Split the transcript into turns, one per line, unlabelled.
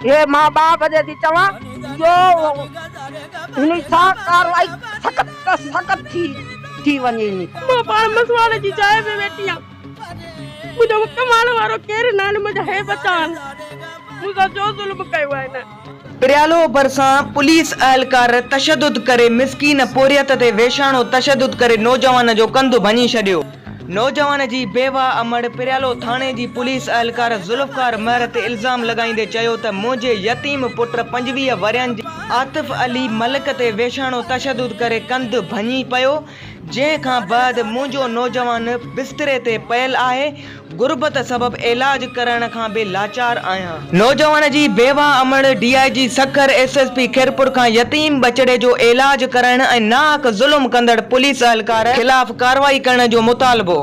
ये मां बाप जे थी चवां जो हिन सां कार्रवाई सख़्त थी वञे।
मां पाण मसवाड़ जी जाइ में वेठी आहियां। मुंहिंजो कमाइण वारो केरु न आहिनि, मुंहिंजा हे बचा आहिनि। मूंसां जो ज़ुल्म कयो आहे न।
प्रियालो भरिसां पुलिस अहलकार तशदुद करे मिसकीन पोरियत ते वेशाणो तशदुद करे नौजवान जो कंधु भञी छॾियो। नौजवान जी बेवा अमड़ प्रियालो थाणे जी पुलिस अहलकार ज़ुल्फ़कार महर ते इल्ज़ाम लॻाईंदे चयो त मुंहिंजे यतीम पुट 25 वरियनि जे आतिफ़ अली मलिक ते वेशाणो तशदुद करे कंधु भञी पियो, जंहिंखां बाद मुंहिंजो नौजवान बिस्तरे ते पियल आहे। गुरबत सबब इलाज करण खां बि लाचार आहियां। नौजवान जी बेवा अमड़ DIG सखर SSP खैरपुर खां यतीम बचड़े जो इलाज करण ऐं नाहक ज़ुल्म कंदड़ पुलिस अहलकार खिलाफ़ कार्रवाई करण जो मुतालबो।